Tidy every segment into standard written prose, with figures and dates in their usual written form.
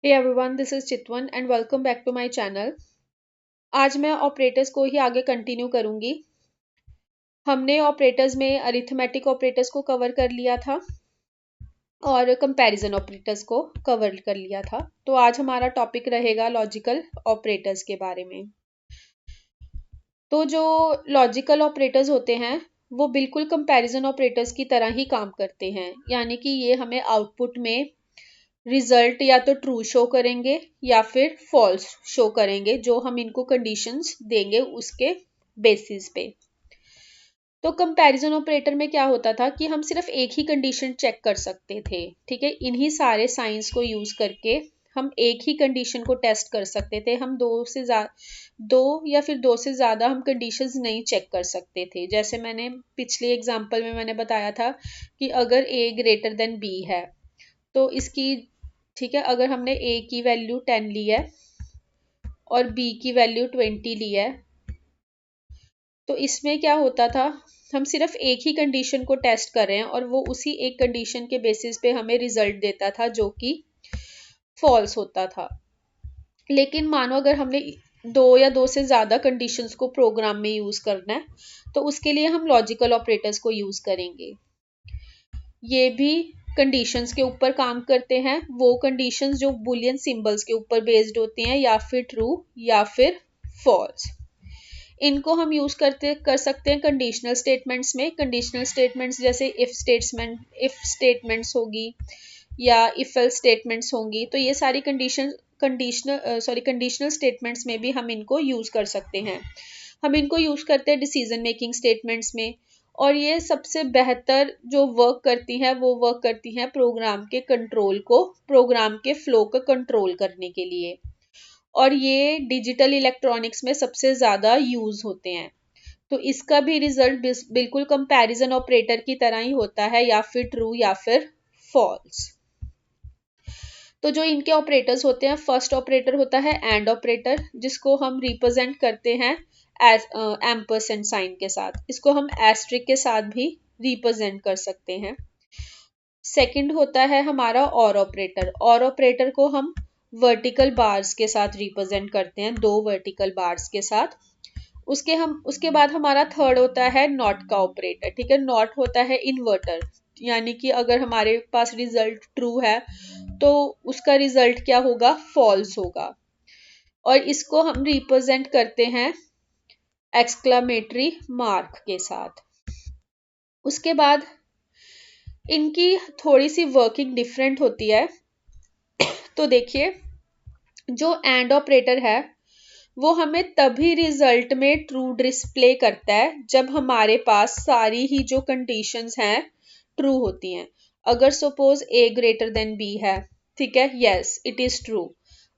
Hey everyone, this is Chitwan and welcome back to my channel. आज मैं operators को ही आगे कंटिन्यू करूंगी। हमने ऑपरेटर्स में अरिथमेटिक ऑपरेटर्स को कवर कर लिया था और कंपैरिजन ऑपरेटर्स को कवर कर लिया था। तो आज हमारा टॉपिक रहेगा लॉजिकल ऑपरेटर्स के बारे में। तो जो लॉजिकल ऑपरेटर्स होते हैं वो बिल्कुल कंपैरिजन ऑपरेटर्स की तरह ही काम करते हैं, यानी कि ये हमें आउटपुट में रिजल्ट या तो ट्रू शो करेंगे या फिर फॉल्स शो करेंगे, जो हम इनको कंडीशंस देंगे उसके बेसिस पे। तो कंपैरिजन ऑपरेटर में क्या होता था कि हम सिर्फ एक ही कंडीशन चेक कर सकते थे। ठीक है, इन्हीं सारे साइंस को यूज करके हम एक ही कंडीशन को टेस्ट कर सकते थे। हम दो या फिर दो से ज्यादा हम कंडीशंस नहीं चेक कर सकते थे। जैसे मैंने पिछले एग्जांपल में मैंने बताया था कि अगर ए ग्रेटर देन बी है तो इसकी, ठीक है, अगर हमने ए की वैल्यू 10 ली है और बी की वैल्यू 20 ली है तो इसमें क्या होता था, हम सिर्फ एक ही कंडीशन को टेस्ट कर रहे हैं और वो उसी एक कंडीशन के बेसिस पे हमें रिजल्ट देता था जो कि फॉल्स होता था। लेकिन मानो अगर हमने दो या दो से ज़्यादा कंडीशंस को प्रोग्राम में यूज़ करना है तो उसके लिए हम लॉजिकल ऑपरेटर्स को यूज़ करेंगे। ये भी कंडीशंस के ऊपर काम करते हैं, वो कंडीशंस जो बुलियन सिंबल्स के ऊपर बेस्ड होती हैं, या फिर ट्रू या फिर फॉल्स। इनको हम यूज कर सकते हैं कंडीशनल स्टेटमेंट्स में। कंडीशनल स्टेटमेंट्स जैसे इफ स्टेटमेंट्स होगी या इफ एल्स स्टेटमेंट्स होंगी, तो ये सारी कंडीशनल स्टेटमेंट्स में भी हम इनको यूज कर सकते हैं। हम इनको यूज करते हैं डिसीजन मेकिंग स्टेटमेंट्स में, और ये सबसे बेहतर जो वर्क करती हैं वो वर्क करती हैं प्रोग्राम के फ्लो को कंट्रोल करने के लिए, और ये डिजिटल इलेक्ट्रॉनिक्स में सबसे ज़्यादा यूज़ होते हैं। तो इसका भी रिजल्ट बिल्कुल कंपैरिजन ऑपरेटर की तरह ही होता है, या फिर ट्रू या फिर फॉल्स। तो जो इनके ऑपरेटर्स होते हैं, फर्स्ट ऑपरेटर होता है एंड ऑपरेटर, जिसको हम रिप्रेजेंट करते हैं एम्परसेंड साइन के साथ। इसको हम एस्ट्रिक के साथ भी रिप्रेजेंट कर सकते हैं। सेकंड होता है हमारा और ऑपरेटर। और ऑपरेटर को हम वर्टिकल बार्स के साथ रिप्रेजेंट करते हैं, दो वर्टिकल बार्स के साथ। उसके बाद हमारा थर्ड होता है नॉट का ऑपरेटर। ठीक है, नॉट होता है इन्वर्टर, यानी कि अगर हमारे पास रिजल्ट ट्रू है तो उसका रिजल्ट क्या होगा, फॉल्स होगा। और इसको हम रिप्रेजेंट करते हैं एक्सक्लामेटरी मार्क के साथ। उसके बाद इनकी थोड़ी सी वर्किंग डिफरेंट होती है। तो देखिए, जो एंड ऑपरेटर है वो हमें तभी रिजल्ट में ट्रू डिस्प्ले करता है जब हमारे पास सारी ही जो कंडीशंस हैं ट्रू होती हैं। अगर सपोज ए ग्रेटर देन बी है, ठीक है, यस इट इज ट्रू।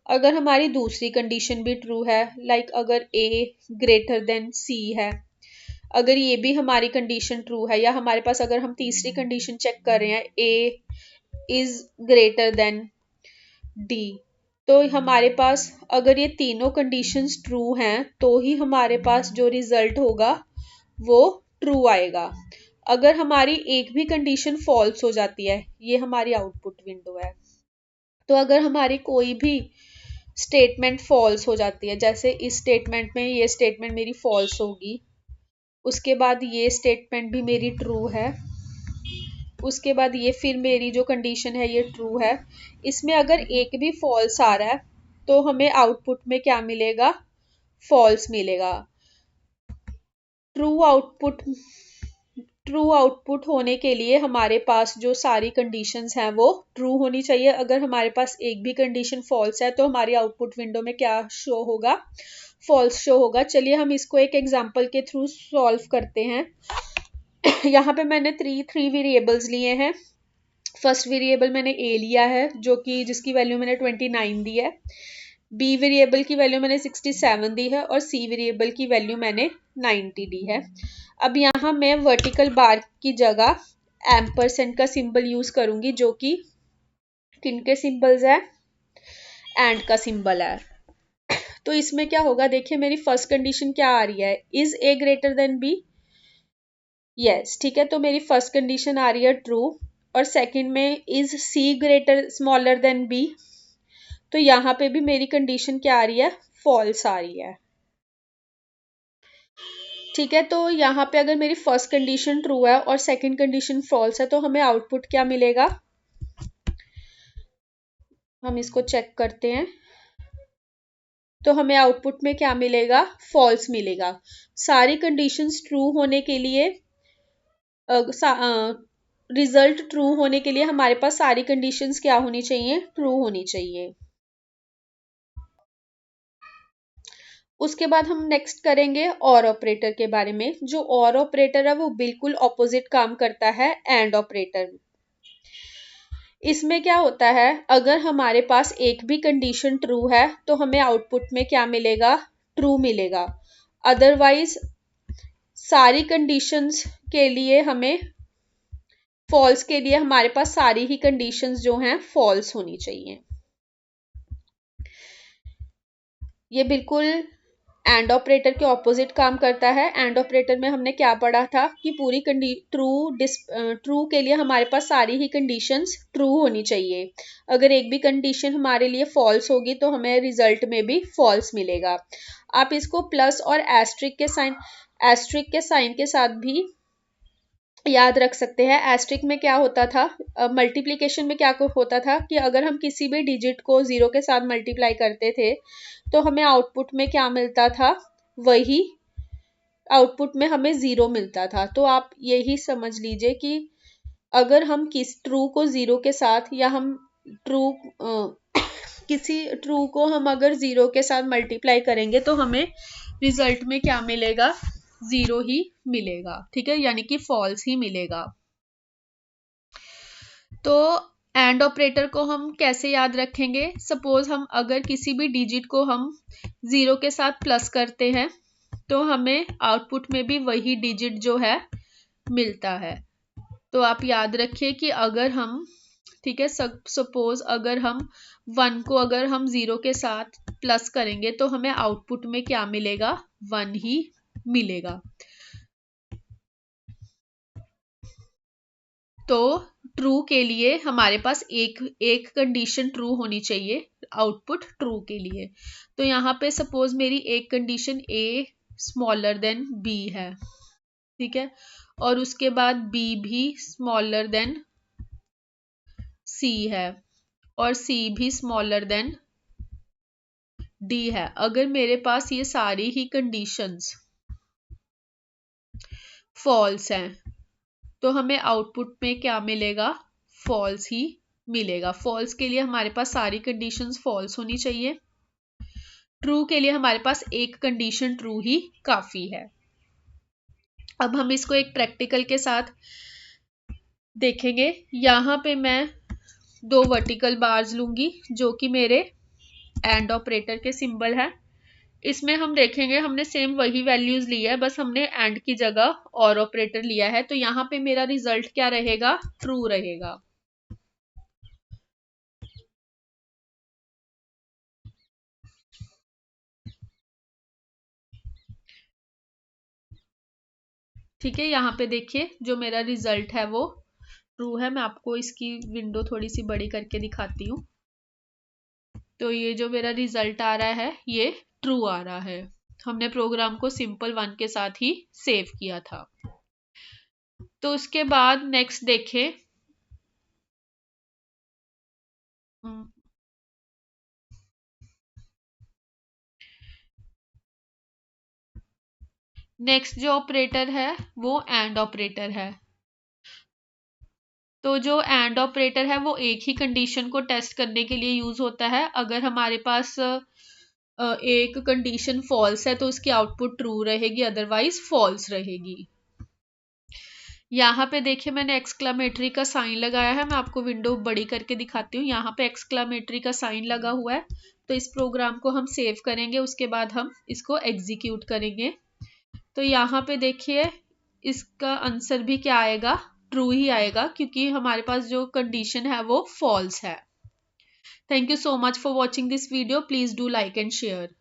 अगर हमारी दूसरी कंडीशन भी ट्रू है, लाइक अगर ए ग्रेटर देन सी है, अगर ये भी हमारी कंडीशन ट्रू है, या हमारे पास अगर हम तीसरी कंडीशन चेक कर रहे हैं ए इज ग्रेटर देन डी, तो हमारे पास अगर ये तीनों कंडीशंस ट्रू हैं तो ही हमारे पास जो रिजल्ट होगा वो ट्रू आएगा। अगर हमारी एक भी कंडीशन फॉल्स हो जाती है, ये हमारी आउटपुट विंडो है, तो अगर हमारी कोई भी स्टेटमेंट फॉल्स हो जाती है, जैसे इस स्टेटमेंट में ये स्टेटमेंट मेरी फॉल्स होगी, उसके बाद ये स्टेटमेंट भी मेरी ट्रू है, उसके बाद ये फिर मेरी जो कंडीशन है ये ट्रू है, इसमें अगर एक भी फॉल्स आ रहा है तो हमें आउटपुट में क्या मिलेगा, फॉल्स मिलेगा। ट्रू आउटपुट ट्रू आउटपुट होने के लिए हमारे पास जो सारी कंडीशंस हैं वो ट्रू होनी चाहिए। अगर हमारे पास एक भी कंडीशन फॉल्स है तो हमारी आउटपुट विंडो में क्या शो होगा, फॉल्स शो होगा। चलिए हम इसको एक एग्जांपल के थ्रू सॉल्व करते हैं। यहाँ पे मैंने थ्री वेरिएबल्स लिए हैं। फर्स्ट वेरिएबल मैंने ए लिया है जो कि जिसकी वैल्यू मैंने 29 दी है, बी वेरिएबल की वैल्यू मैंने 67 दी है, और सी वेरिएबल की वैल्यू मैंने 90 दी है। अब यहाँ मैं वर्टिकल बार की जगह एम्परसेंड का सिंबल यूज करूंगी, जो कि किनके सिंबल्स है, एंड का सिंबल है। तो इसमें क्या होगा, देखिए मेरी फर्स्ट कंडीशन क्या आ रही है, is A greater than B, yes, ठीक है, तो मेरी फर्स्ट कंडीशन आ रही है ट्रू। और सेकंड में is C greater smaller than B, तो यहाँ पे भी मेरी कंडीशन क्या आ रही है, फॉल्स आ रही है। ठीक है, तो यहाँ पे अगर मेरी फर्स्ट कंडीशन ट्रू है और सेकंड कंडीशन फॉल्स है तो हमें आउटपुट क्या मिलेगा, हम इसको चेक करते हैं। तो हमें आउटपुट में क्या मिलेगा, फॉल्स मिलेगा। सारी कंडीशंस ट्रू होने के लिए, रिजल्ट ट्रू होने के लिए हमारे पास सारी कंडीशंस क्या होनी चाहिए, ट्रू होनी चाहिए। उसके बाद हम नेक्स्ट करेंगे और ऑपरेटर के बारे में। जो और ऑपरेटर है वो बिल्कुल ऑपोजिट काम करता है एंड ऑपरेटर। इसमें क्या होता है, अगर हमारे पास एक भी कंडीशन ट्रू है तो हमें आउटपुट में क्या मिलेगा, ट्रू मिलेगा। अदरवाइज सारी कंडीशंस के लिए हमें, फॉल्स के लिए हमारे पास सारी ही कंडीशंस जो हैं फॉल्स होनी चाहिए। ये बिल्कुल एंड ऑपरेटर के ऑपोजिट काम करता है। एंड ऑपरेटर में हमने क्या पढ़ा था कि पूरी ट्रू के लिए हमारे पास सारी ही कंडीशंस ट्रू होनी चाहिए। अगर एक भी कंडीशन हमारे लिए फॉल्स होगी तो हमें रिजल्ट में भी फॉल्स मिलेगा। आप इसको प्लस और एस्ट्रिक के साइन के साथ भी याद रख सकते हैं। एस्ट्रिक में क्या होता था, मल्टीप्लिकेशन में क्या होता था कि अगर हम किसी भी डिजिट को 0 के साथ मल्टीप्लाई करते थे तो हमें आउटपुट में क्या मिलता था, वही आउटपुट में हमें 0 मिलता था। तो आप यही समझ लीजिए कि अगर हम किस ट्रू को 0 के साथ, या हम किसी ट्रू को हम अगर 0 के साथ मल्टीप्लाई करेंगे तो हमें रिजल्ट में क्या मिलेगा, 0 ही मिलेगा। ठीक है, यानी कि फॉल्स ही मिलेगा। तो एंड ऑपरेटर को हम कैसे याद रखेंगे, सपोज हम अगर किसी भी डिजिट को हम 0 के साथ प्लस करते हैं तो हमें आउटपुट में भी वही डिजिट जो है मिलता है। तो आप याद रखिए कि अगर हम, ठीक है, सपोज अगर हम 1 को अगर हम 0 के साथ प्लस करेंगे तो हमें आउटपुट में क्या मिलेगा, 1 ही मिलेगा। तो ट्रू के लिए हमारे पास एक कंडीशन ट्रू होनी चाहिए आउटपुट ट्रू के लिए। तो यहाँ पे सपोज मेरी एक condition a smaller than B है, ठीक है, और उसके बाद बी भी स्मॉलर देन सी है और सी भी स्मॉलर देन डी है। अगर मेरे पास ये सारी ही कंडीशंस फॉल्स हैं तो हमें आउटपुट में क्या मिलेगा, फॉल्स ही मिलेगा। फॉल्स के लिए हमारे पास सारी कंडीशंस फॉल्स होनी चाहिए। ट्रू के लिए हमारे पास एक कंडीशन ट्रू ही काफी है। अब हम इसको एक प्रैक्टिकल के साथ देखेंगे। यहाँ पे मैं 2 वर्टिकल बार्स लूंगी जो कि मेरे एंड ऑपरेटर के सिंबल है। इसमें हम देखेंगे हमने सेम वही वैल्यूज ली है, बस हमने एंड की जगह और ऑपरेटर लिया है। तो यहाँ पे मेरा रिजल्ट क्या रहेगा, ट्रू रहेगा। ठीक है, यहाँ पे देखिए जो मेरा रिजल्ट है वो ट्रू है। मैं आपको इसकी विंडो थोड़ी सी बड़ी करके दिखाती हूँ। तो ये जो मेरा रिजल्ट आ रहा है ये ट्रू आ रहा है। हमने प्रोग्राम को सिंपल 1 के साथ ही सेव किया था। तो उसके बाद नेक्स्ट देखें, नेक्स्ट जो ऑपरेटर है वो एंड ऑपरेटर है। तो जो एंड ऑपरेटर है वो एक ही कंडीशन को टेस्ट करने के लिए यूज होता है। अगर हमारे पास एक कंडीशन फॉल्स है तो उसकी आउटपुट ट्रू रहेगी, अदरवाइज फॉल्स रहेगी। यहाँ पे देखिए मैंने एक्सक्लामेटरी का साइन लगाया है। मैं आपको विंडो बड़ी करके दिखाती हूँ। यहाँ पे एक्सक्लामेटरी का साइन लगा हुआ है। तो इस प्रोग्राम को हम सेव करेंगे, उसके बाद हम इसको एग्जीक्यूट करेंगे। तो यहाँ पे देखिए इसका आंसर भी क्या आएगा, ट्रू ही आएगा, क्योंकि हमारे पास जो कंडीशन है वो फॉल्स है। Thank you so much for watching this video. Please do like and share.